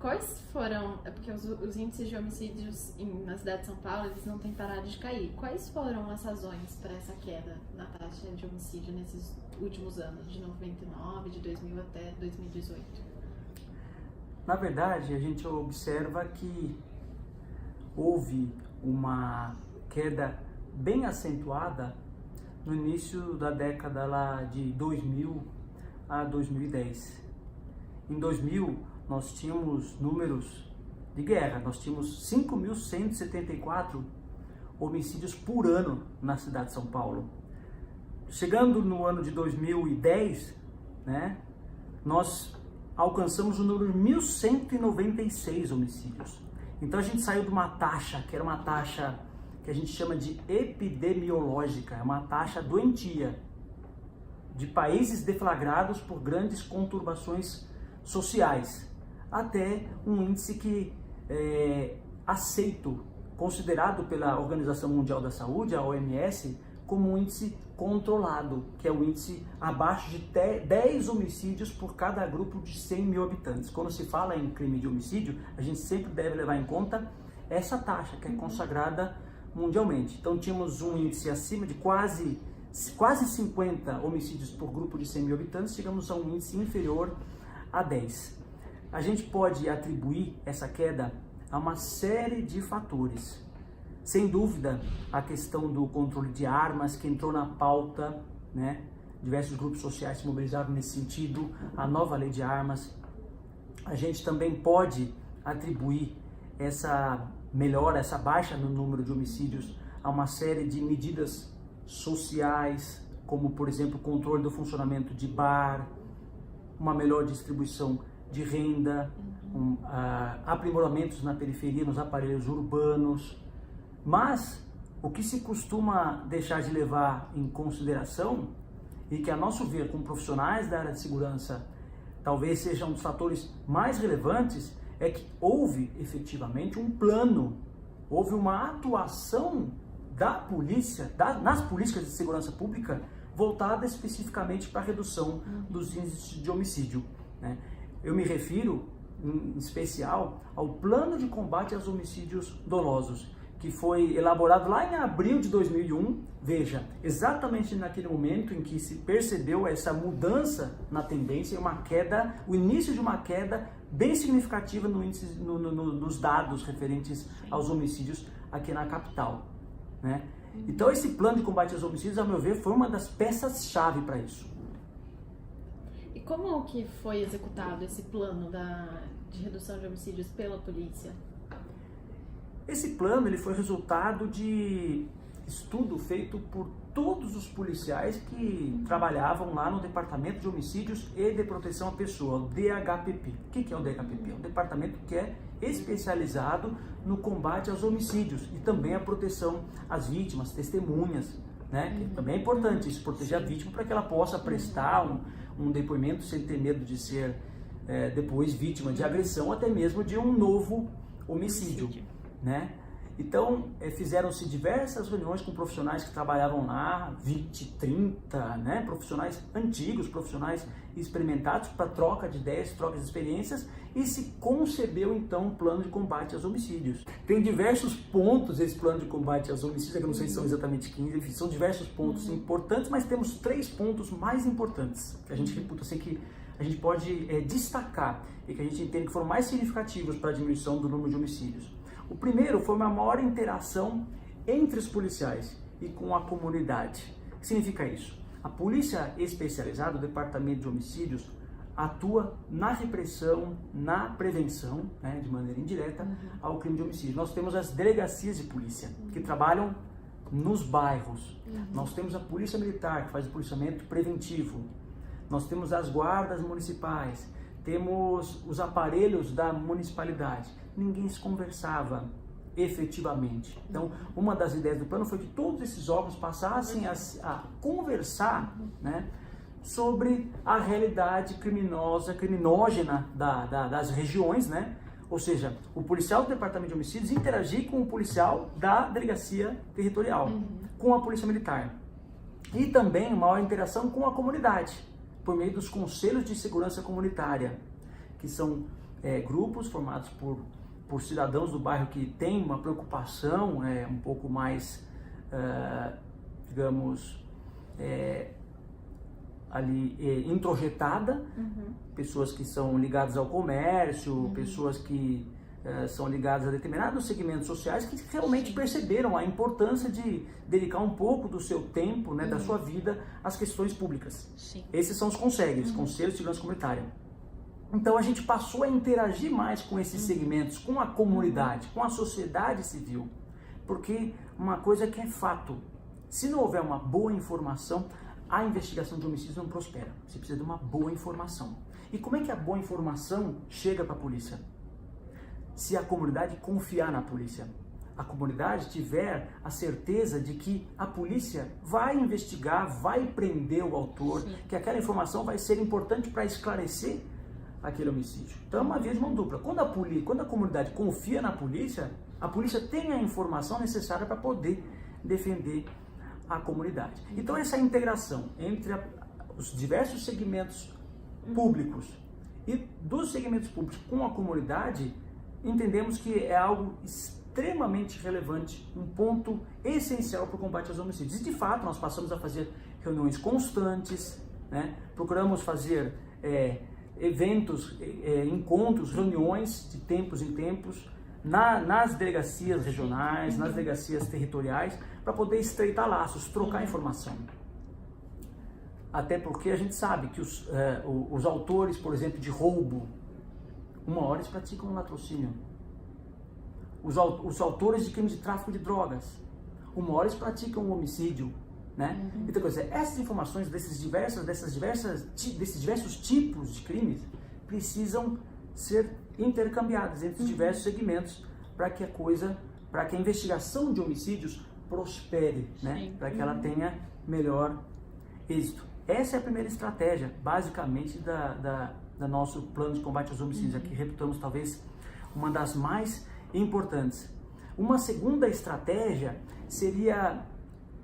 Quais foram, é porque os índices de homicídios na cidade de São Paulo, eles não têm parado de cair. Quais foram as razões para essa queda na taxa de homicídio nesses últimos anos, de 99, de 2000 até 2018? Na verdade, a gente observa que houve uma queda bem acentuada no início da década lá de 2000 a 2010. Em 2000, nós tínhamos números de guerra, nós tínhamos 5.174 homicídios por ano na cidade de São Paulo. Chegando no ano de 2010, né, nós alcançamos o número de 1.196 homicídios. Então a gente saiu de uma taxa, que era uma taxa que a gente chama de epidemiológica, é uma taxa doentia, de países deflagrados por grandes conturbações sociais, até um índice que é aceito, considerado pela Organização Mundial da Saúde, a OMS, como um índice controlado, que é o índice abaixo de 10 homicídios por cada grupo de 100 mil habitantes. Quando se fala em crime de homicídio, a gente sempre deve levar em conta essa taxa, que é consagrada mundialmente. Então tínhamos um índice acima de quase 50 homicídios por grupo de 100 mil habitantes, chegamos a um índice inferior a 10. A gente pode atribuir essa queda a uma série de fatores. Sem dúvida, a questão do controle de armas, que entrou na pauta, né? Diversos grupos sociais se mobilizaram nesse sentido, a nova lei de armas. A gente também pode atribuir essa melhora, essa baixa no número de homicídios a uma série de medidas sociais, como, por exemplo, o controle do funcionamento de bar, uma melhor distribuição de renda, aprimoramentos na periferia, nos aparelhos urbanos. Mas o que se costuma deixar de levar em consideração, e que a nosso ver, como profissionais da área de segurança, talvez seja um dos fatores mais relevantes, é que houve efetivamente um plano, houve uma atuação da polícia, nas políticas de segurança pública, voltada especificamente para a redução dos índices de homicídio, né? Eu me refiro, em especial, ao Plano de Combate aos Homicídios Dolosos, que foi elaborado lá em abril de 2001, veja, exatamente naquele momento em que se percebeu essa mudança na tendência, uma queda, o início de uma queda bem significativa no índice, nos dados referentes aos homicídios aqui na capital, né? Então esse plano de combate aos homicídios, ao meu ver, foi uma das peças-chave para isso. E como que foi executado esse plano de redução de homicídios pela polícia? Esse plano ele foi resultado de estudo feito por todos os policiais que trabalhavam lá no Departamento de Homicídios e de Proteção à Pessoa, o DHPP. O que é o DHPP? É um departamento que é especializado no combate aos homicídios e também a proteção às vítimas, testemunhas, né? Que também é importante isso, proteger a vítima para que ela possa prestar um depoimento sem ter medo de ser depois vítima de agressão, até mesmo de um novo homicídio. Né? Então, fizeram-se diversas reuniões com profissionais que trabalhavam lá, 20, 30, né? Profissionais antigos, profissionais experimentados, para troca de ideias, troca de experiências, e se concebeu então um plano de combate aos homicídios. Tem diversos pontos esse plano de combate aos homicídios, que eu não sei se são exatamente 15, enfim, são diversos pontos importantes, mas temos 3 pontos mais importantes, que a gente reputa assim que a gente pode destacar e que a gente entende que foram mais significativos para a diminuição do número de homicídios. O primeiro foi uma maior interação entre os policiais e com a comunidade. O que significa isso? A polícia especializada, o Departamento de Homicídios, atua na repressão, na prevenção, né, de maneira indireta, ao crime de homicídio. Nós temos as delegacias de polícia, que trabalham nos bairros. Nós temos a polícia militar, que faz o policiamento preventivo. Nós temos as guardas municipais, temos os aparelhos da municipalidade. Ninguém se conversava efetivamente. Então, uma das ideias do plano foi que todos esses órgãos passassem a conversar, né, sobre a realidade criminógena das regiões, né? Ou seja, o policial do Departamento de Homicídios interagir com o policial da delegacia territorial, com a polícia militar. E também maior interação com a comunidade, por meio dos conselhos de segurança comunitária, que são grupos formados por cidadãos do bairro que têm uma preocupação um pouco mais, digamos, ali introjetada, pessoas que são ligadas ao comércio, pessoas que são ligadas a determinados segmentos sociais que realmente perceberam a importância de dedicar um pouco do seu tempo, né, da sua vida às questões públicas. Sim. Esses são os conselhos, Conselho de Segurança Comunitária. Então a gente passou a interagir mais com esses segmentos, com a comunidade, com a sociedade civil, porque uma coisa que é fato, se não houver uma boa informação, a investigação de homicídios não prospera. Você precisa de uma boa informação. E como é que a boa informação chega para a polícia? Se a comunidade confiar na polícia, a comunidade tiver a certeza de que a polícia vai investigar, vai prender o autor, que aquela informação vai ser importante para esclarecer aquele homicídio. Então é uma via de mão dupla. Quando a comunidade confia na polícia, a polícia tem a informação necessária para poder defender a comunidade. Então essa integração entre os diversos segmentos públicos e dos segmentos públicos com a comunidade, entendemos que é algo extremamente relevante, um ponto essencial para o combate aos homicídios. E de fato nós passamos a fazer reuniões constantes, né? Procuramos fazer eventos, encontros, reuniões de tempos em tempos nas delegacias regionais, nas delegacias territoriais, para poder estreitar laços, trocar informação. Até porque a gente sabe que os autores, por exemplo, de roubo, uma hora eles praticam um latrocínio. Os autores de crimes de tráfico de drogas, uma hora eles praticam um homicídio, né? Então, quer dizer, essas informações desses diversos tipos de crimes precisam ser intercambiadas entre os diversos segmentos para que a investigação de homicídios prospere, né? Para que ela tenha melhor êxito. Essa é a primeira estratégia, basicamente, da nosso plano de combate aos homicídios. Aqui reputamos talvez uma das mais importantes. Uma segunda estratégia seria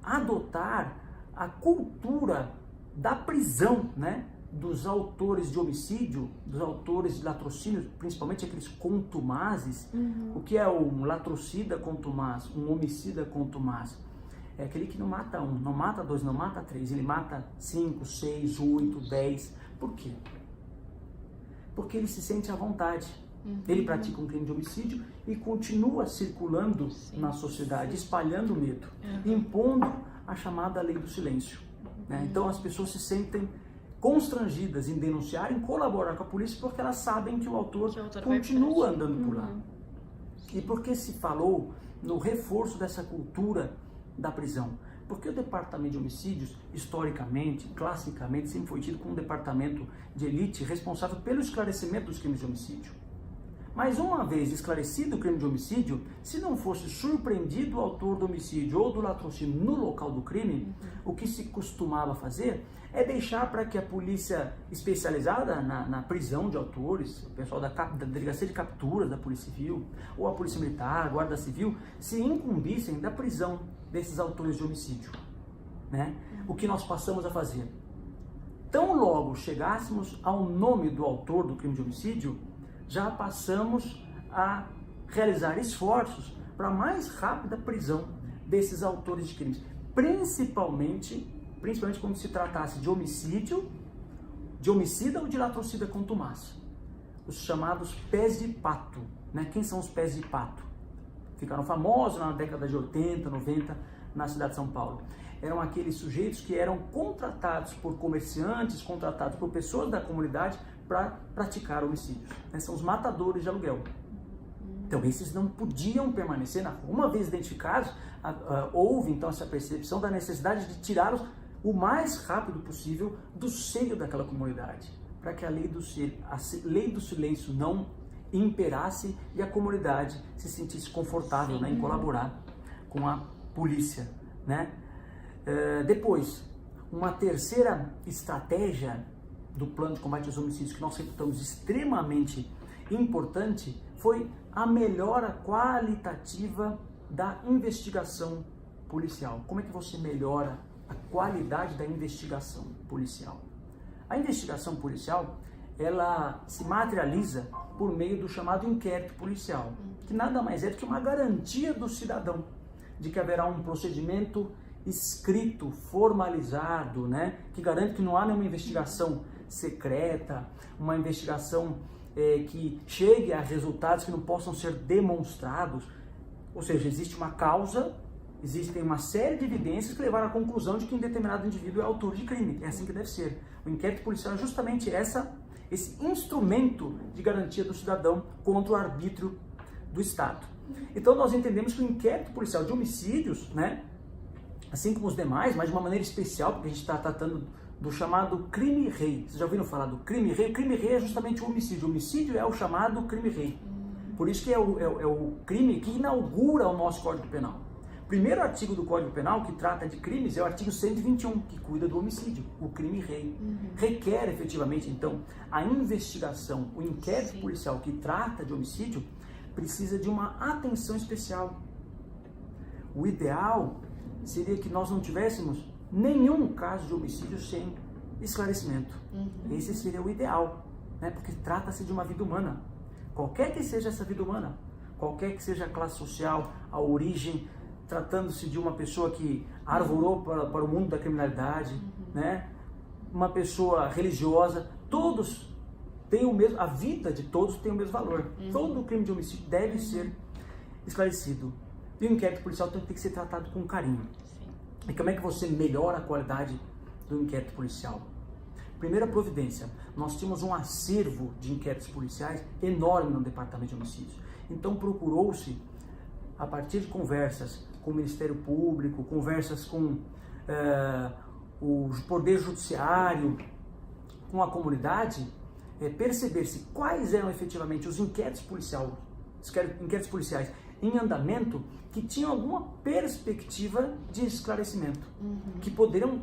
adotar a cultura da prisão, né, dos autores de homicídio, dos autores de latrocínio, principalmente aqueles contumazes. O que é um latrocida contumaz, um homicida contumaz? É aquele que não mata um, não mata dois, não mata três, ele mata 5, 6, 8, 10. Por quê? Porque ele se sente à vontade. Ele pratica um crime de homicídio e continua circulando na sociedade, espalhando medo, impondo a chamada lei do silêncio, né? Então as pessoas se sentem constrangidas em denunciar, em colaborar com a polícia, porque elas sabem que o autor continua andando por lá. E por que se falou no reforço dessa cultura da prisão? Porque o departamento de homicídios, historicamente, classicamente, sempre foi tido como um departamento de elite responsável pelo esclarecimento dos crimes de homicídio. Mas uma vez esclarecido o crime de homicídio, se não fosse surpreendido o autor do homicídio ou do latrocínio no local do crime, o que se costumava fazer é deixar para que a polícia especializada na prisão de autores, o pessoal da delegacia de capturas da Polícia Civil, ou a Polícia Militar, a Guarda Civil, se incumbissem da prisão desses autores de homicídio, né? O que nós passamos a fazer? Tão logo chegássemos ao nome do autor do crime de homicídio, já passamos a realizar esforços para a mais rápida prisão desses autores de crimes, principalmente quando se tratasse de homicídio, de homicida ou de latrocida contumaz, os chamados pés de pato, né? Quem são os pés de pato? Ficaram famosos na década de 80, 90 na cidade de São Paulo. Eram aqueles sujeitos que eram contratados por comerciantes, contratados por pessoas da comunidade para praticar homicídios, né? São os matadores de aluguel. Então esses não podiam permanecer na rua. Uma vez identificados, houve então essa percepção da necessidade de tirá-los o mais rápido possível do seio daquela comunidade, para que a lei do silêncio não imperasse e a comunidade se sentisse confortável, né, em colaborar com a polícia, né? Depois, uma terceira estratégia do plano de combate aos homicídios que nós reputamos extremamente importante foi a melhora qualitativa da investigação policial. Como é que você melhora a qualidade da investigação policial? A investigação policial, ela se materializa por meio do chamado inquérito policial, que nada mais é do que uma garantia do cidadão de que haverá um procedimento escrito, formalizado, né, que garante que não há nenhuma investigação secreta, uma investigação que chegue a resultados que não possam ser demonstrados. Ou seja, existe uma causa, existem uma série de evidências que levaram à conclusão de que um determinado indivíduo é autor de crime. É assim que deve ser. O inquérito policial é justamente esse instrumento de garantia do cidadão contra o arbítrio do Estado. Então nós entendemos que o inquérito policial de homicídios, né, assim como os demais, mas de uma maneira especial, porque a gente está tratando do chamado crime-rei. Vocês já ouviram falar do crime-rei? O crime-rei é justamente o homicídio. O homicídio é o chamado crime-rei. Por isso que é o crime que inaugura o nosso Código Penal. O primeiro artigo do Código Penal que trata de crimes é o artigo 121, que cuida do homicídio, o crime-rei. Requer efetivamente, então, a investigação, o inquérito policial que trata de homicídio precisa de uma atenção especial. O ideal seria que nós não tivéssemos nenhum caso de homicídio sem esclarecimento. Esse seria o ideal, né? Porque trata-se de uma vida humana. Qualquer que seja essa vida humana, qualquer que seja a classe social, a origem, tratando-se de uma pessoa que arvorou para o mundo da criminalidade, né? Uma pessoa religiosa, todos têm o mesmo, a vida de todos tem o mesmo valor. Todo crime de homicídio deve ser esclarecido. E o inquérito policial tem que ser tratado com carinho. E como é que você melhora a qualidade do inquérito policial? Primeira providência, nós tínhamos um acervo de inquéritos policiais enorme no Departamento de Homicídios. Então procurou-se, a partir de conversas com o Ministério Público, conversas com o Poder Judiciário, com a comunidade, perceber-se quais eram efetivamente os inquéritos policiais em andamento que tinham alguma perspectiva de esclarecimento, que poderiam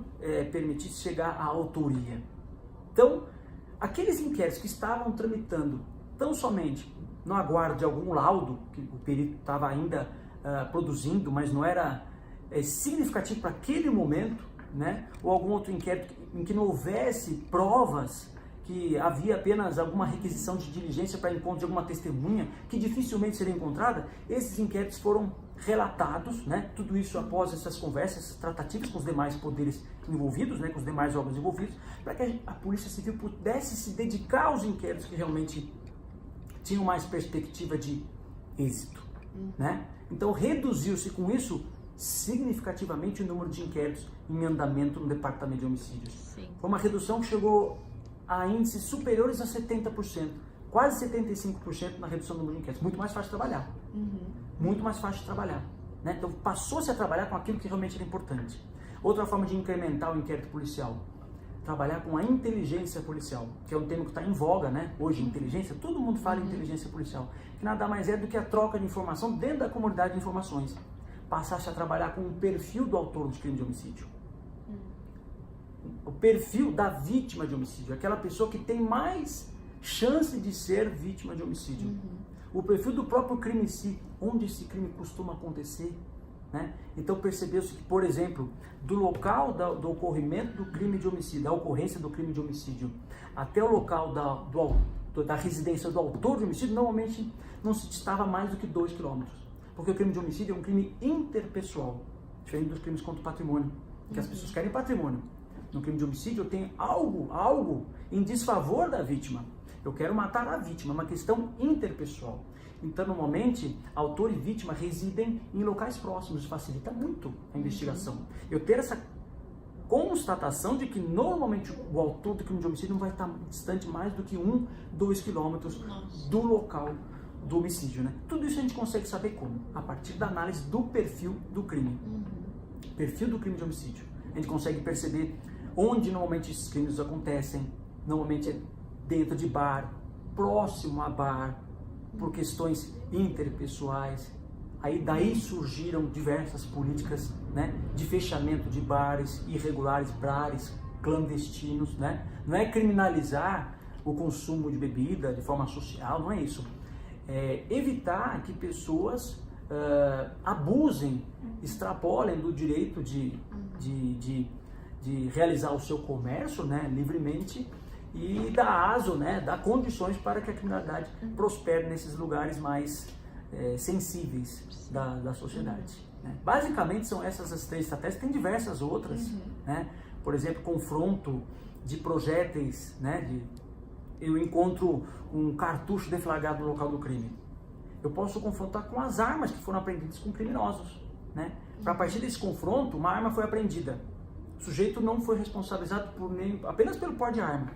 permitir chegar à autoria. Então, aqueles inquéritos que estavam tramitando tão somente no aguardo de algum laudo, que o perito estava ainda produzindo, mas não era significativo para aquele momento, né? Ou algum outro inquérito em que não houvesse provas, que havia apenas alguma requisição de diligência para encontro de alguma testemunha, que dificilmente seria encontrada, esses inquéritos foram relatados, né? Tudo isso após essas conversas, essas tratativas com os demais poderes envolvidos, né? Com os demais órgãos envolvidos, para que a Polícia Civil pudesse se dedicar aos inquéritos que realmente tinham mais perspectiva de êxito, né? Então reduziu-se com isso significativamente o número de inquéritos em andamento no Departamento de Homicídios. Sim. Foi uma redução que chegou a índices superiores a 70%, quase 75% na redução do número de inquéritos. Muito mais fácil de trabalhar. Muito mais fácil de trabalhar, né? Então passou-se a trabalhar com aquilo que realmente era importante. Outra forma de incrementar o inquérito policial, trabalhar com a inteligência policial, que é um termo que está em voga, né? Hoje, inteligência, todo mundo fala em inteligência policial, que nada mais é do que a troca de informação dentro da comunidade de informações. Passasse a trabalhar com o perfil do autor de crime de homicídio. O perfil da vítima de homicídio, aquela pessoa que tem mais chance de ser vítima de homicídio. O perfil do próprio crime em si, onde esse crime costuma acontecer, né? Então percebeu-se que, por exemplo, do local do ocorrimento do crime de homicídio, da ocorrência do crime de homicídio, até o local da residência do autor de homicídio, normalmente não se distava mais do que 2 quilômetros. Porque o crime de homicídio é um crime interpessoal, diferente dos crimes contra o patrimônio, que as pessoas querem patrimônio. No crime de homicídio eu tenho algo em desfavor da vítima. Eu quero matar a vítima, é uma questão interpessoal. Então, normalmente, autor e vítima residem em locais próximos, facilita muito a investigação. Eu ter essa constatação de que normalmente o autor do crime de homicídio não vai estar distante mais do que 1, 2 quilômetros do local do homicídio, né? Tudo isso a gente consegue saber como? A partir da análise do perfil do crime. Perfil do crime de homicídio. A gente consegue perceber onde normalmente esses crimes acontecem. Normalmente é dentro de bar, próximo a bar, por questões interpessoais. Aí daí surgiram diversas políticas, né, de fechamento de bares irregulares, bares clandestinos, né? Não é criminalizar o consumo de bebida de forma social, não é isso. É evitar que pessoas abusem, extrapolem do direito de realizar o seu comércio, né, livremente, e dá aso, né, dá condições para que a criminalidade prospere nesses lugares mais sensíveis da sociedade. Né? Basicamente são essas as 3 estratégias, tem diversas outras, né? Por exemplo, confronto de projéteis, né? Eu encontro um cartucho deflagrado no local do crime. Eu posso confrontar com as armas que foram apreendidas com criminosos, né? Para a partir desse confronto, uma arma foi apreendida. O sujeito não foi responsabilizado apenas pelo porte de arma.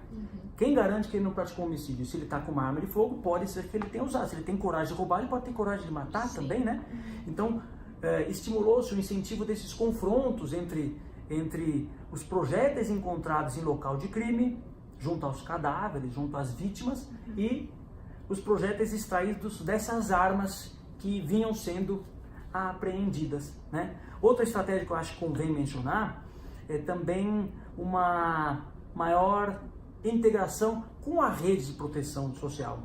Quem garante que ele não praticou homicídio? Se ele está com uma arma de fogo, pode ser que ele tenha usado. Se ele tem coragem de roubar, ele pode ter coragem de matar também, né? Então, estimulou-se o incentivo desses confrontos entre os projéteis encontrados em local de crime, junto aos cadáveres, junto às vítimas, e os projéteis extraídos dessas armas que vinham sendo apreendidas, né? Outra estratégia que eu acho que convém mencionar é também uma maior integração com a rede de proteção social,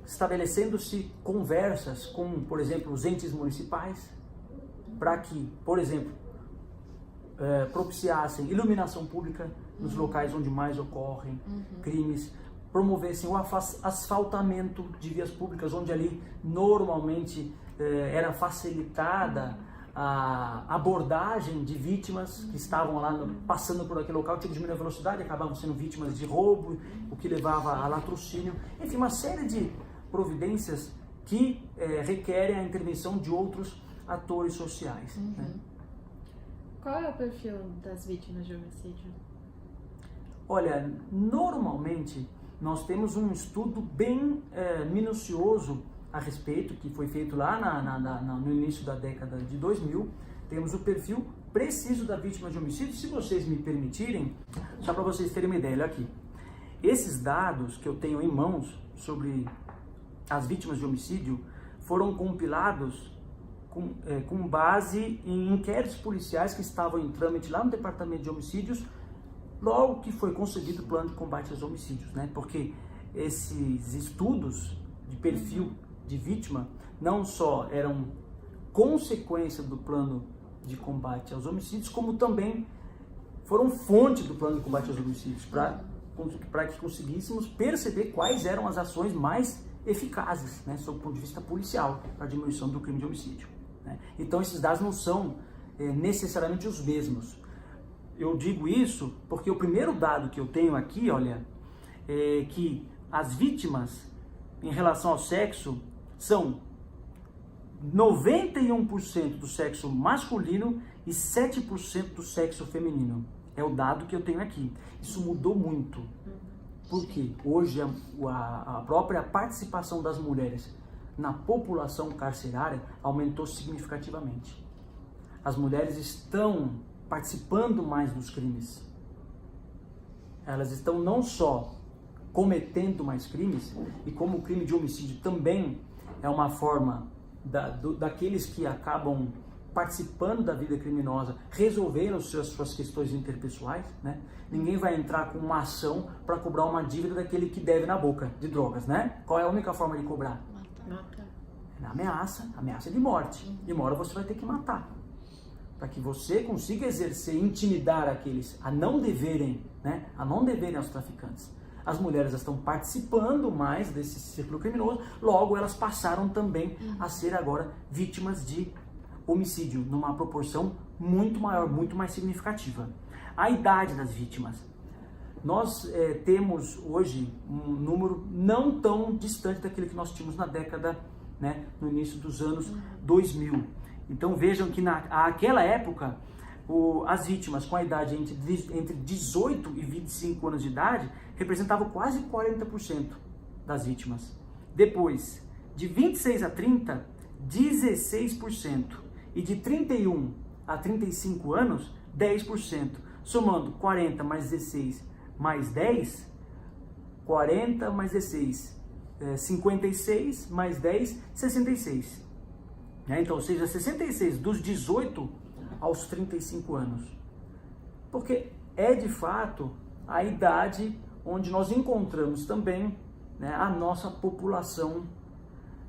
estabelecendo-se conversas com, por exemplo, os entes municipais, para que, por exemplo, propiciassem iluminação pública nos locais onde mais ocorrem crimes, promovessem o asfaltamento de vias públicas, onde ali normalmente era facilitada a abordagem de vítimas que estavam lá passando por aquele local, tinham que diminuir a velocidade, acabavam sendo vítimas de roubo, o que levava a latrocínio. Enfim, uma série de providências que requerem a intervenção de outros atores sociais. Né? Qual é o perfil das vítimas de homicídio? Olha, normalmente nós temos um estudo bem minucioso a respeito, que foi feito lá no início da década de 2000. Temos o perfil preciso da vítima de homicídio. Se vocês me permitirem, só para vocês terem uma ideia, olha aqui. Esses dados que eu tenho em mãos sobre as vítimas de homicídio foram compilados com base em inquéritos policiais que estavam em trâmite lá no Departamento de Homicídios, logo que foi concebido o plano de combate aos homicídios, né? Porque esses estudos de perfil de vítima não só eram consequência do plano de combate aos homicídios, como também foram fonte do plano de combate aos homicídios, para que conseguíssemos perceber quais eram as ações mais eficazes, né, sob o ponto de vista policial, para a diminuição do crime de homicídio. Né? Então esses dados não são necessariamente os mesmos. Eu digo isso porque o primeiro dado que eu tenho aqui, olha, é que as vítimas em relação ao sexo são 91% do sexo masculino e 7% do sexo feminino. É o dado que eu tenho aqui. Isso mudou muito. Porque hoje a própria participação das mulheres na população carcerária aumentou significativamente. As mulheres estão participando mais dos crimes. Elas estão não só cometendo mais crimes, e como o crime de homicídio também é uma forma daqueles que acabam participando da vida criminosa, resolveram suas questões interpessoais, né? Ninguém vai entrar com uma ação para cobrar uma dívida daquele que deve na boca de drogas, né? Qual é a única forma de cobrar? Mata. Na ameaça de morte. De uma hora você vai ter que matar. Para que você consiga exercer, intimidar aqueles a não deverem, né? A não deverem aos traficantes. As mulheres estão participando mais desse círculo criminoso, logo elas passaram também a ser agora vítimas de homicídio, numa proporção muito maior, muito mais significativa. A idade das vítimas. Nós temos hoje um número não tão distante daquele que nós tínhamos na década, né, no início dos anos 2000. Então vejam que naquela época, as vítimas com a idade entre 18 e 25 anos de idade representavam quase 40% das vítimas. Depois, de 26 a 30, 16%. E de 31 a 35 anos, 10%. Somando 40 mais 16 mais 10, 40 mais 16, 56 mais 10, 66. Então, ou seja, 66 dos 18 aos 35 anos. Porque é de fato a idade onde nós encontramos também, né, a nossa população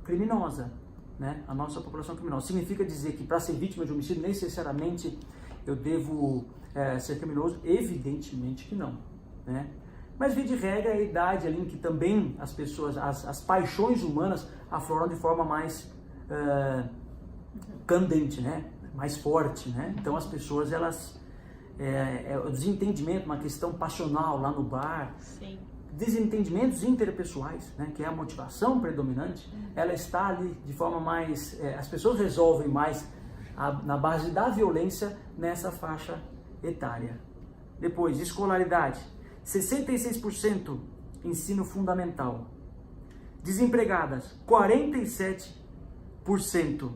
criminosa. Né? A nossa população criminosa. Significa dizer que para ser vítima de homicídio necessariamente eu devo ser criminoso? Evidentemente que não. Né? Mas, via de regra, é a idade ali em que também as pessoas, as paixões humanas afloram de forma mais candente, né? Mais forte, né? Então, as pessoas, elas... o desentendimento, uma questão passional lá no bar, Sim. desentendimentos interpessoais, né? Que é a motivação predominante, ela está ali de forma mais... as pessoas resolvem mais na base da violência nessa faixa etária. Depois, escolaridade. 66% ensino fundamental. Desempregadas, 47%.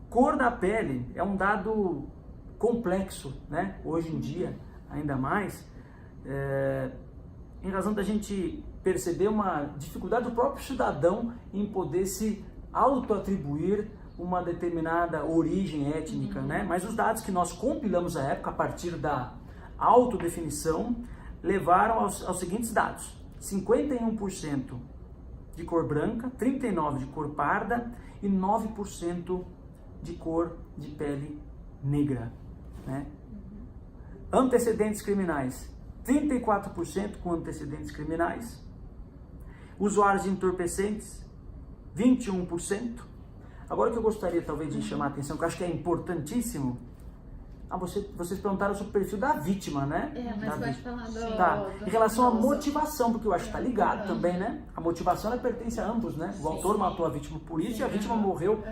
Cor da pele é um dado complexo, né? Hoje em dia, ainda mais, em razão da gente perceber uma dificuldade do próprio cidadão em poder se autoatribuir uma determinada origem étnica, né? Mas os dados que nós compilamos à época, a partir da autodefinição, levaram aos seguintes dados: 51% de cor branca, 39% de cor parda e 9% de cor de pele negra, né? Antecedentes criminais, 34% com antecedentes criminais. Usuários de entorpecentes, 21%. Agora, o que eu gostaria talvez de chamar a atenção, que eu acho que é importantíssimo, vocês perguntaram sobre o perfil da vítima, né? Mas pode falar do... Tá. Em relação à motivação, porque eu acho que está ligado também, né? A motivação, ela pertence a ambos, né? O autor matou a vítima por isso e a vítima morreu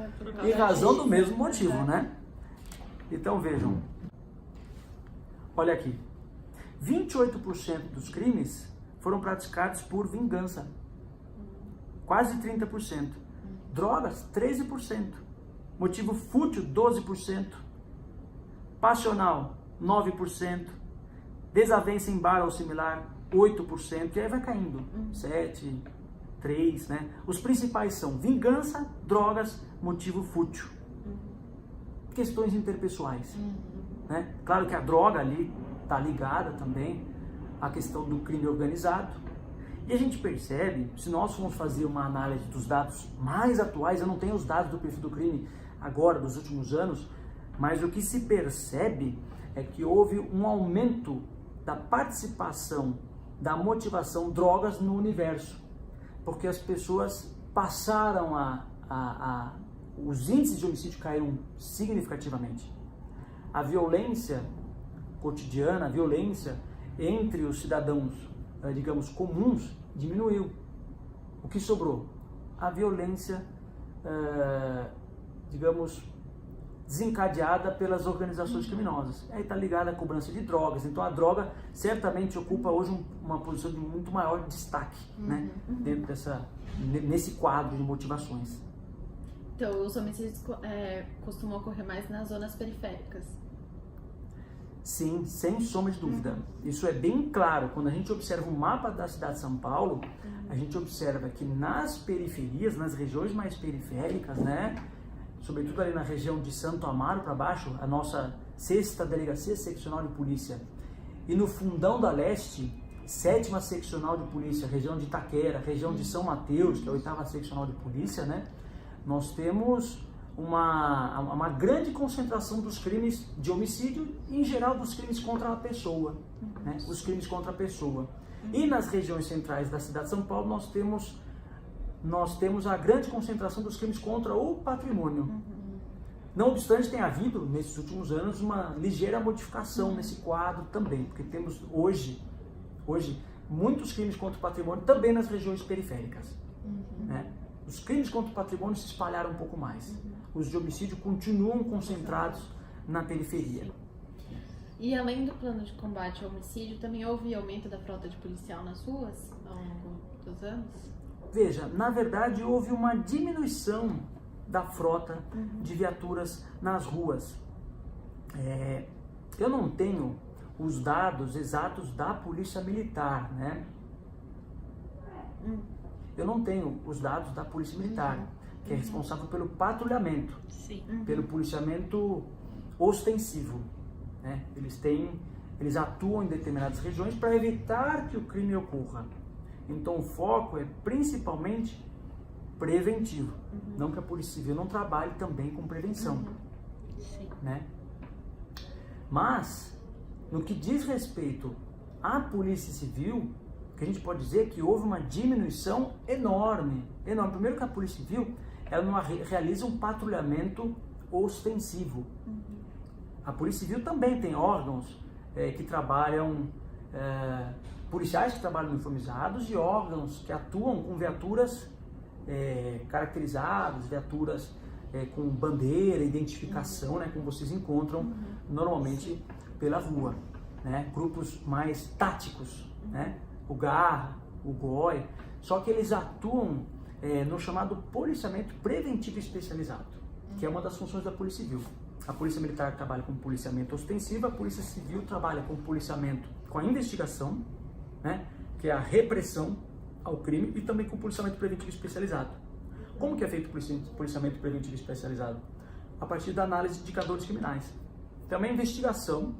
em razão do mesmo motivo, né? Então, vejam. Olha aqui. 28% dos crimes foram praticados por vingança. Quase 30%. Drogas, 13%. Motivo fútil, 12%. Passional, 9%. Desavença em bar ou similar, 8%. E aí vai caindo. 7%, 3%, né? Os principais são vingança, drogas, motivo fútil. Questões interpessoais. Né? Claro que a droga ali está ligada também à questão do crime organizado. E a gente percebe, se nós formos fazer uma análise dos dados mais atuais, eu não tenho os dados do perfil do crime agora, dos últimos anos, mas o que se percebe é que houve um aumento da participação, da motivação drogas no universo, porque as pessoas passaram os índices de homicídio caíram significativamente. A violência cotidiana, a violência entre os cidadãos, digamos, comuns, diminuiu. O que sobrou? A violência, digamos, desencadeada pelas organizações criminosas. Aí está ligada à cobrança de drogas. Então a droga certamente ocupa hoje uma posição de muito maior destaque, né? Dentro nesse quadro de motivações. Então os homicídios costumam ocorrer mais nas zonas periféricas. Sim, sem sombra de dúvida. Isso é bem claro. Quando a gente observa o mapa da cidade de São Paulo, a gente observa que nas periferias, nas regiões mais periféricas, né, sobretudo ali na região de Santo Amaro para baixo, a nossa 6ª Delegacia Seccional de Polícia, e no Fundão da Leste, 7ª Seccional de Polícia, região de Itaquera, região de São Mateus, que é a 8ª Seccional de Polícia, né, nós temos uma grande concentração dos crimes de homicídio e, em geral, dos crimes contra a pessoa, né? Os crimes contra a pessoa. E nas regiões centrais da cidade de São Paulo, nós temos a grande concentração dos crimes contra o patrimônio. Não obstante, tem havido, nesses últimos anos, uma ligeira modificação nesse quadro também, porque temos hoje muitos crimes contra o patrimônio também nas regiões periféricas, né? Os crimes contra o patrimônio se espalharam um pouco mais. Os de homicídio continuam concentrados na periferia. E além do plano de combate ao homicídio, também houve aumento da frota de policial nas ruas ao longo dos anos? Veja, na verdade houve uma diminuição da frota de viaturas nas ruas. Eu não tenho os dados exatos da Polícia Militar, né? Eu não tenho os dados da Polícia Militar, que é responsável pelo patrulhamento, pelo policiamento ostensivo, né? Eles atuam em determinadas regiões para evitar que o crime ocorra. Então o foco é principalmente preventivo. Não que a Polícia Civil não trabalhe também com prevenção, né? Mas No que diz respeito à Polícia Civil, que a gente pode dizer que houve uma diminuição enorme. Primeiro que a Polícia Civil, ela não realiza um patrulhamento ostensivo. A Polícia Civil também tem órgãos que trabalham, policiais que trabalham uniformizados e órgãos que atuam com viaturas caracterizadas, viaturas com bandeira, identificação, né, como vocês encontram normalmente pela rua, né, grupos mais táticos, né, o GAR, o GOI, só que eles atuam no chamado policiamento preventivo especializado, que é uma das funções da Polícia Civil. A Polícia Militar trabalha com policiamento ostensivo, a Polícia Civil trabalha com policiamento, com a investigação, né, que é a repressão ao crime, e também com policiamento preventivo especializado. Como que é feito o policiamento preventivo especializado? A partir da análise de indicadores criminais. Também a investigação,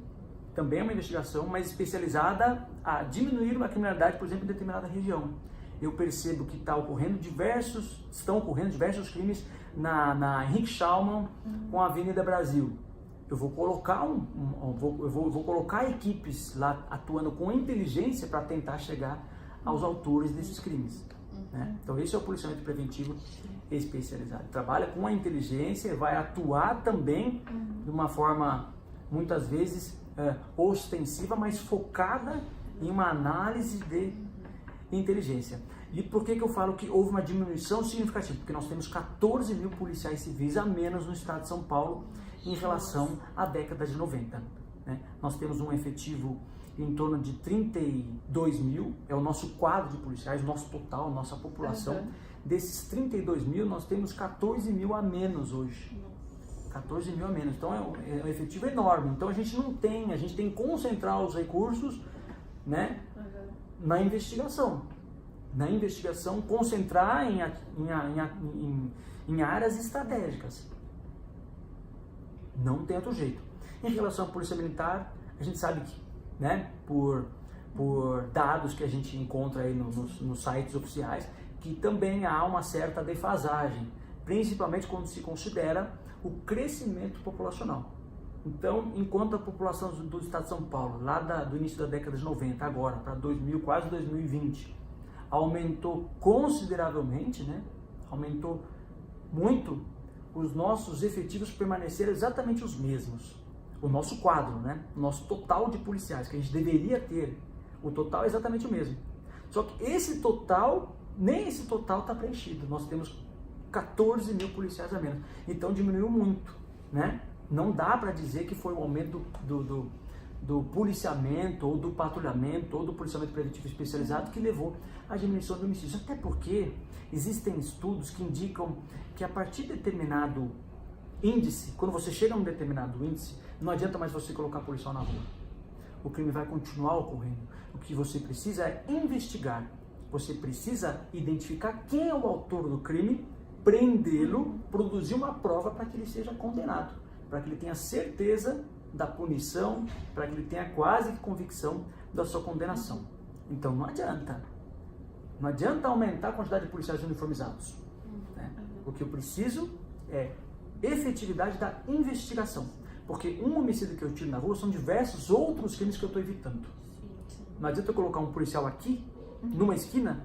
também é uma investigação, mas especializada a diminuir uma criminalidade, por exemplo, em determinada região. Eu percebo que estão ocorrendo diversos crimes na Henrique Schaumann com a Avenida Brasil. Eu vou colocar vou colocar equipes lá atuando com inteligência para tentar chegar aos autores desses crimes. Né? Então esse é o policiamento preventivo especializado. Trabalha com a inteligência, vai atuar também de uma forma muitas vezes ostensiva, mas focada em uma análise de inteligência. E por que eu falo que houve uma diminuição significativa? Porque nós temos 14 mil policiais civis a menos no estado de São Paulo em relação à década de 90. Né? Nós temos um efetivo em torno de 32 mil, é o nosso quadro de policiais, nosso total, nossa população. Desses 32 mil, nós temos 14 mil a menos hoje. 14 mil a menos, então é um efetivo enorme. Então a gente tem que concentrar os recursos, né, na investigação. Na investigação, concentrar em áreas estratégicas. Não tem outro jeito. Em relação à Polícia Militar, a gente sabe que, né, por dados que a gente encontra aí nos sites oficiais, que também há uma certa defasagem, principalmente quando se considera o crescimento populacional. Então, enquanto a população do estado de São Paulo, lá do início da década de 90, agora para quase 2020, aumentou consideravelmente, né? Aumentou muito, os nossos efetivos permaneceram exatamente os mesmos. O nosso quadro, né? O nosso total de policiais que a gente deveria ter, o total é exatamente o mesmo. Só que nem esse total está preenchido. Nós temos 14 mil policiais a menos. Então diminuiu muito, né? Não dá para dizer que foi o aumento do policiamento, ou do patrulhamento, ou do policiamento preventivo especializado que levou à diminuição de homicídios. Até porque existem estudos que indicam que a partir de determinado índice, quando você chega a um determinado índice, não adianta mais você colocar policial na rua. O crime vai continuar ocorrendo. O que você precisa é investigar. Você precisa identificar quem é o autor do crime, prendê-lo, produzir uma prova para que ele seja condenado, para que ele tenha certeza da punição, para que ele tenha quase convicção da sua condenação. Então não adianta aumentar a quantidade de policiais uniformizados. Né? O que eu preciso é efetividade da investigação, porque um homicídio que eu tiro na rua são diversos outros crimes que eu estou evitando. Não adianta eu colocar um policial aqui, numa esquina,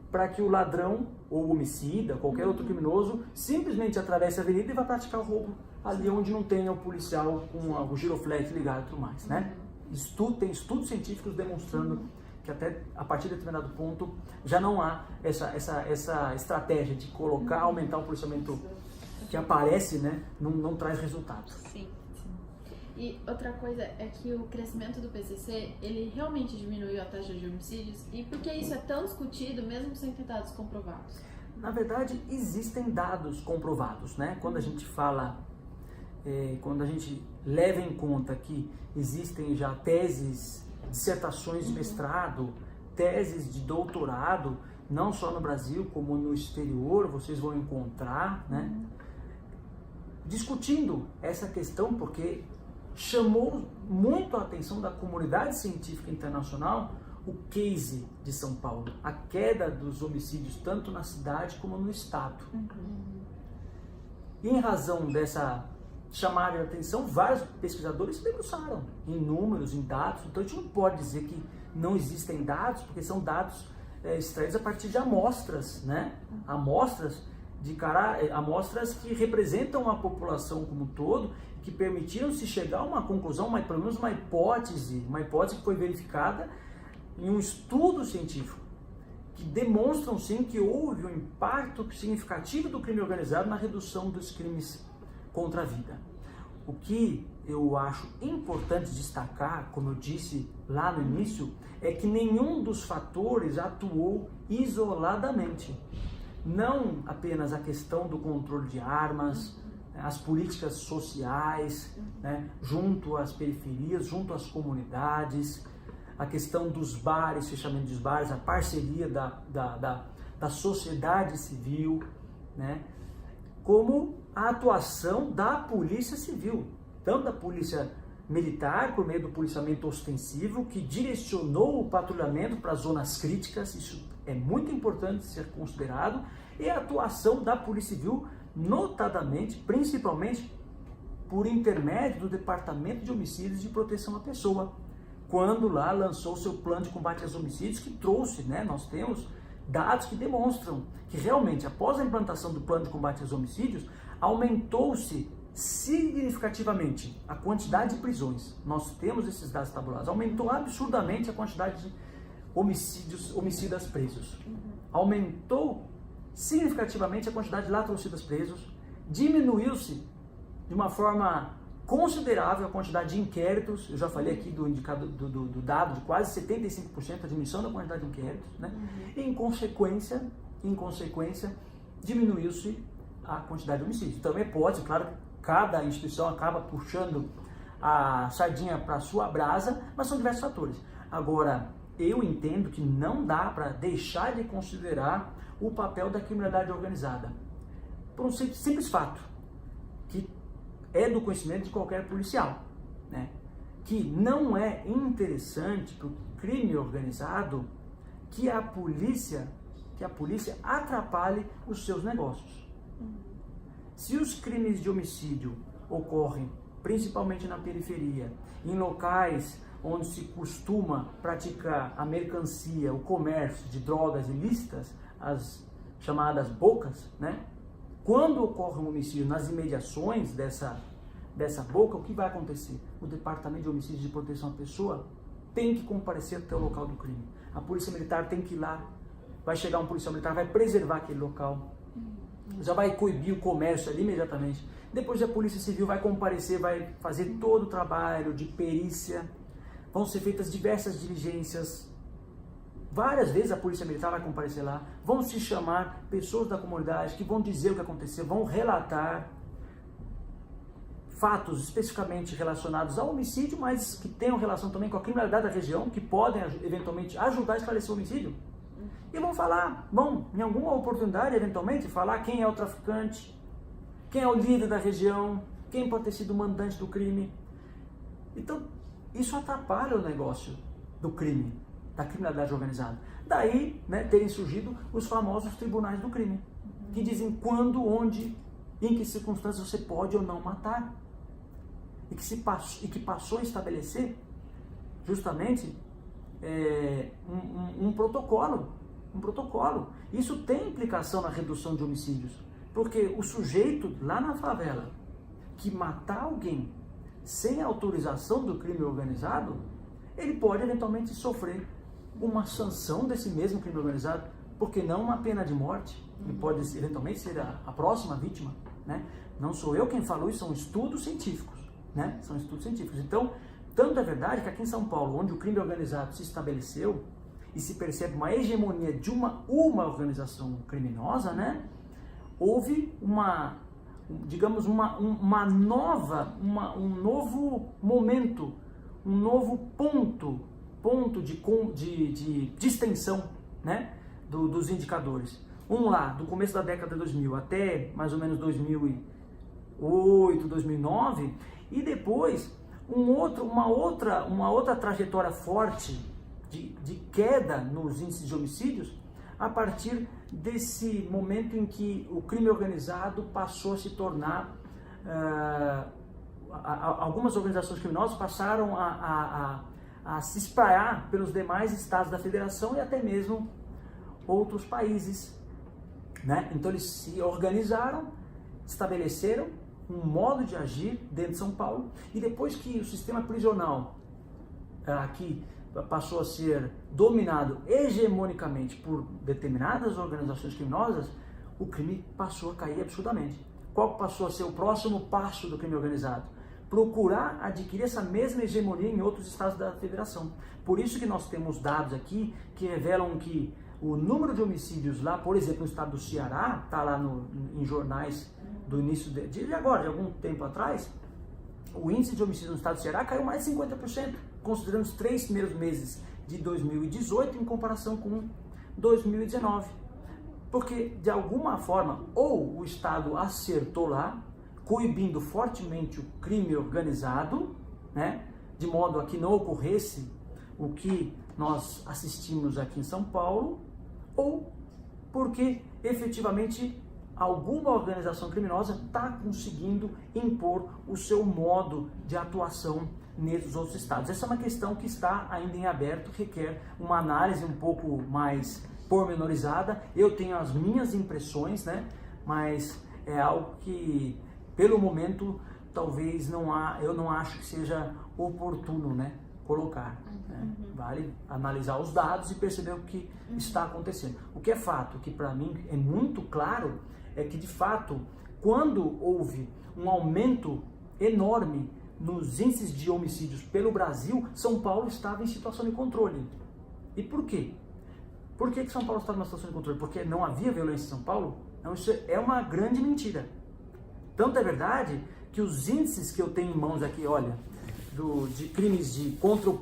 para que o ladrão, ou o homicida, qualquer outro criminoso, simplesmente atravesse a avenida e vá praticar o roubo ali onde não tenha o policial com o giroflex ligado e tudo mais, né? Tem estudos científicos demonstrando que até a partir de determinado ponto já não há essa estratégia de aumentar o policiamento que aparece, né? Não traz resultado. Sim. E outra coisa é que o crescimento do PCC, ele realmente diminuiu a taxa de homicídios, e por que isso é tão discutido, mesmo sem ter dados comprovados? Na verdade, existem dados comprovados, né? Quando a gente fala, quando a gente leva em conta que existem já teses, dissertações de mestrado, teses de doutorado, não só no Brasil, como no exterior, vocês vão encontrar, né? Discutindo essa questão, porque chamou muito a atenção da comunidade científica internacional o case de São Paulo, a queda dos homicídios tanto na cidade como no estado. E em razão chamarem a atenção, vários pesquisadores se debruçaram em números, em dados. Então a gente não pode dizer que não existem dados, porque são dados extraídos a partir de amostras, né? Amostras que representam a população como um todo, que permitiram se chegar a uma conclusão, pelo menos uma hipótese que foi verificada em um estudo científico, que demonstram sim que houve um impacto significativo do crime organizado na redução dos crimes contra a vida. O que eu acho importante destacar, como eu disse lá no início, é que nenhum dos fatores atuou isoladamente. Não apenas a questão do controle de armas, as políticas sociais, né, junto às periferias, junto às comunidades, a questão dos bares, fechamento dos bares, a parceria da sociedade civil, né, como a atuação da polícia civil, tanto da polícia militar, por meio do policiamento ostensivo, que direcionou o patrulhamento para zonas críticas, isso é muito importante ser considerado, e a atuação da polícia civil, notadamente, principalmente, por intermédio do Departamento de Homicídios e de Proteção à Pessoa, quando lá lançou seu plano de combate aos homicídios, que trouxe, né, nós temos dados que demonstram que realmente, após a implantação do plano de combate aos homicídios, aumentou-se significativamente a quantidade de prisões. Nós temos esses dados tabulados. Aumentou absurdamente a quantidade de homicidas presos. Aumentou significativamente a quantidade de latrocidas presos. Diminuiu-se de uma forma considerável a quantidade de inquéritos. Eu já falei aqui do indicador do dado de quase 75% a diminuição da quantidade de inquéritos, né? E em consequência, diminuiu-se a quantidade de homicídios. Então, é hipótese, claro, cada instituição acaba puxando a sardinha para a sua brasa, mas são diversos fatores. Agora, eu entendo que não dá para deixar de considerar o papel da criminalidade organizada, por um simples fato, que é do conhecimento de qualquer policial, né? Que não é interessante para o crime organizado que a polícia atrapalhe os seus negócios. Se os crimes de homicídio ocorrem principalmente na periferia, em locais onde se costuma praticar a mercancia, o comércio de drogas ilícitas, as chamadas bocas, né? Quando ocorre um homicídio nas imediações dessa boca, o que vai acontecer? O Departamento de Homicídios e de Proteção à Pessoa tem que comparecer até o local do crime. A Polícia Militar tem que ir lá, vai chegar um policial militar, vai preservar aquele local, já vai coibir o comércio ali imediatamente. Depois a Polícia Civil vai comparecer, vai fazer todo o trabalho de perícia, vão ser feitas diversas diligências. Várias vezes a Polícia Militar vai comparecer lá, vão se chamar pessoas da comunidade que vão dizer o que aconteceu, vão relatar fatos especificamente relacionados ao homicídio, mas que tenham relação também com a criminalidade da região, que podem eventualmente ajudar a esclarecer o homicídio. E vão, em alguma oportunidade, eventualmente, falar quem é o traficante, quem é o líder da região, quem pode ter sido o mandante do crime. Então, isso atrapalha o negócio do crime, da criminalidade organizada. Daí, né, terem surgido os famosos tribunais do crime, que dizem quando, onde, em que circunstâncias você pode ou não matar. E que passou a estabelecer justamente um protocolo. Isso tem implicação na redução de homicídios, porque o sujeito lá na favela que matar alguém sem autorização do crime organizado, ele pode eventualmente sofrer uma sanção desse mesmo crime organizado, porque não uma pena de morte. Ele pode eventualmente ser a próxima vítima, né? Não sou eu quem falou, isso são estudos científicos, né? São estudos científicos. Então, tanto é verdade que aqui em São Paulo, onde o crime organizado se estabeleceu e se percebe uma hegemonia de uma organização criminosa, né? Houve um novo momento, um novo ponto de extensão, né? Dos indicadores. Lá, do começo da década de 2000 até mais ou menos 2008, 2009, e depois uma outra trajetória forte de queda nos índices de homicídios a partir desse momento em que o crime organizado passou a se tornar algumas organizações criminosas passaram a se espalhar pelos demais estados da federação e até mesmo outros países, né? Então eles se organizaram, estabeleceram um modo de agir dentro de São Paulo, e depois que o sistema prisional aqui passou a ser dominado hegemonicamente por determinadas organizações criminosas, o crime passou a cair absurdamente. Qual passou a ser o próximo passo do crime organizado? Procurar adquirir essa mesma hegemonia em outros estados da federação. Por isso que nós temos dados aqui que revelam que o número de homicídios lá, por exemplo, no estado do Ceará, está lá em jornais do início de agora, de algum tempo atrás, o índice de homicídios no estado do Ceará caiu mais de 50%, considerando os 3 primeiros meses de 2018 em comparação com 2019. Porque, de alguma forma, ou o Estado acertou lá, coibindo fortemente o crime organizado, né, de modo a que não ocorresse o que nós assistimos aqui em São Paulo, ou porque efetivamente alguma organização criminosa está conseguindo impor o seu modo de atuação nesses outros estados. Essa é uma questão que está ainda em aberto, requer uma análise um pouco mais pormenorizada. Eu tenho as minhas impressões, né? Mas é algo que, pelo momento, talvez eu não acho que seja oportuno, né, colocar. Né? Vale analisar os dados e perceber o que está acontecendo. O que é fato, que para mim é muito claro, é que de fato, quando houve um aumento enorme nos índices de homicídios pelo Brasil, São Paulo estava em situação de controle. E por quê? Por que São Paulo estava em uma situação de controle? Porque não havia violência em São Paulo? Não, isso é uma grande mentira. Tanto é verdade que os índices que eu tenho em mãos aqui, olha, de crimes contra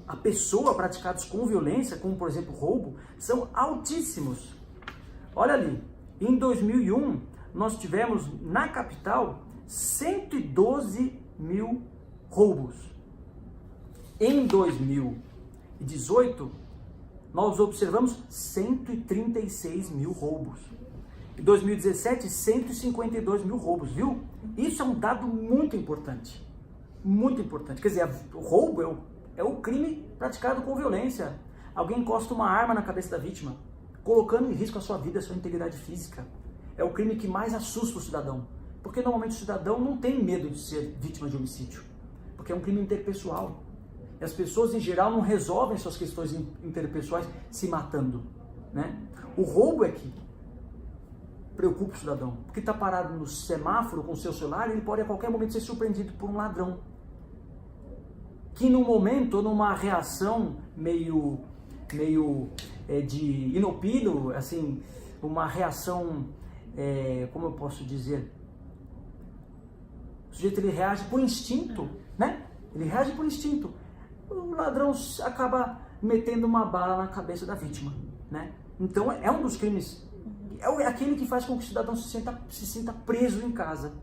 a pessoa praticados com violência, como por exemplo roubo, são altíssimos. Olha ali, em 2001 nós tivemos na capital 112 mil roubos. Em 2018 nós observamos 136 mil roubos. Em 2017, 152 mil roubos, viu? Isso é um dado muito importante. Muito importante. Quer dizer, o roubo é o crime praticado com violência. Alguém encosta uma arma na cabeça da vítima, colocando em risco a sua vida, a sua integridade física. É o crime que mais assusta o cidadão. Porque normalmente o cidadão não tem medo de ser vítima de homicídio. Porque é um crime interpessoal. E as pessoas, em geral, não resolvem suas questões interpessoais se matando, né? O roubo é que preocupa o cidadão. Porque está parado no semáforo com o seu celular, ele pode a qualquer momento ser surpreendido por um ladrão. Que num momento, ou numa reação meio de inopino, assim, uma reação, como eu posso dizer, o sujeito ele reage por instinto, né? Ele reage por instinto. O ladrão acaba metendo uma bala na cabeça da vítima, né? Então é um dos crimes, é aquele que faz com que o cidadão se sinta preso em casa.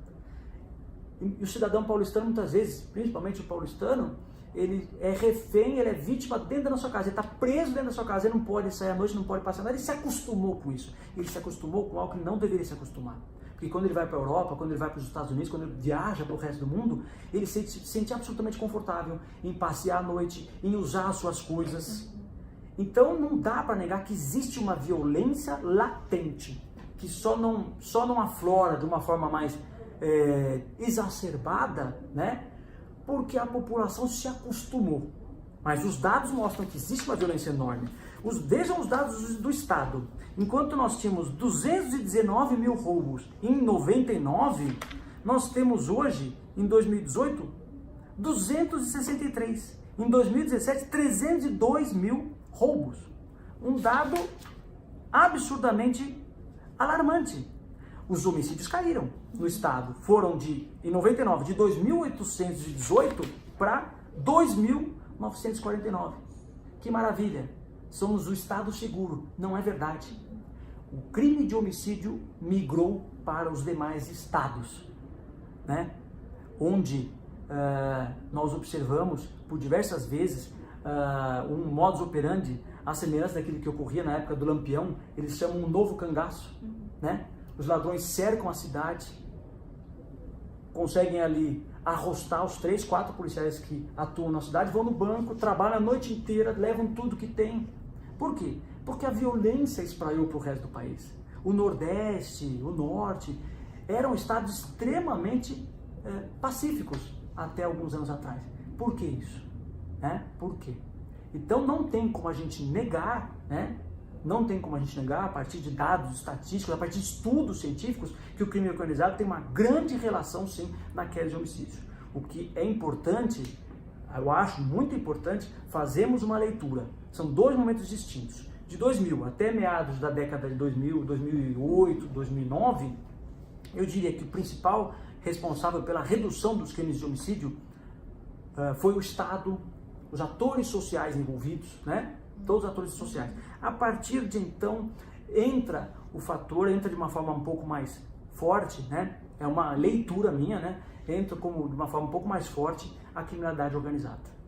E o cidadão paulistano, muitas vezes, principalmente o paulistano, ele é refém, ele é vítima dentro da sua casa, ele está preso dentro da sua casa, ele não pode sair à noite, não pode passear nada, ele se acostumou com isso. Ele se acostumou com algo que não deveria se acostumar. Porque quando ele vai para a Europa, quando ele vai para os Estados Unidos, quando ele viaja para o resto do mundo, ele se sente absolutamente confortável em passear à noite, em usar as suas coisas. Então não dá para negar que existe uma violência latente, que só não aflora de uma forma mais exacerbada, né? Porque a população se acostumou. Mas os dados mostram que existe uma violência enorme. Vejam os dados do Estado. Enquanto nós tínhamos 219 mil roubos em 99, nós temos hoje, em 2018, 263. Em 2017, 302 mil roubos. Um dado absurdamente alarmante. Os homicídios caíram no Estado. Foram em 99, de 2.818 para 2.949. Que maravilha! Somos o Estado seguro. Não é verdade. O crime de homicídio migrou para os demais estados, né? Onde nós observamos por diversas vezes um modus operandi, à semelhança daquilo que ocorria na época do Lampião. Eles chamam um novo cangaço, né? Os ladrões cercam a cidade, conseguem ali arrostar os 3, 4 policiais que atuam na cidade, vão no banco, trabalham a noite inteira, levam tudo que tem. Por quê? Porque a violência espraiou para o resto do país. O Nordeste, o Norte, eram estados extremamente pacíficos até alguns anos atrás. Por que isso? Por quê? Então não tem como a gente negar, não tem como a gente negar, a partir de dados estatísticos, a partir de estudos científicos, que o crime organizado tem uma grande relação, sim, na queda de homicídio. O que é importante, eu acho muito importante, fazermos uma leitura. São 2 momentos distintos. De 2000 até meados da década de 2000, 2008, 2009, eu diria que o principal responsável pela redução dos crimes de homicídio foi o Estado, os atores sociais envolvidos, todos os atores sociais. A partir de então, entra de uma forma um pouco mais forte, é uma leitura minha, entra de uma forma um pouco mais forte a criminalidade organizada.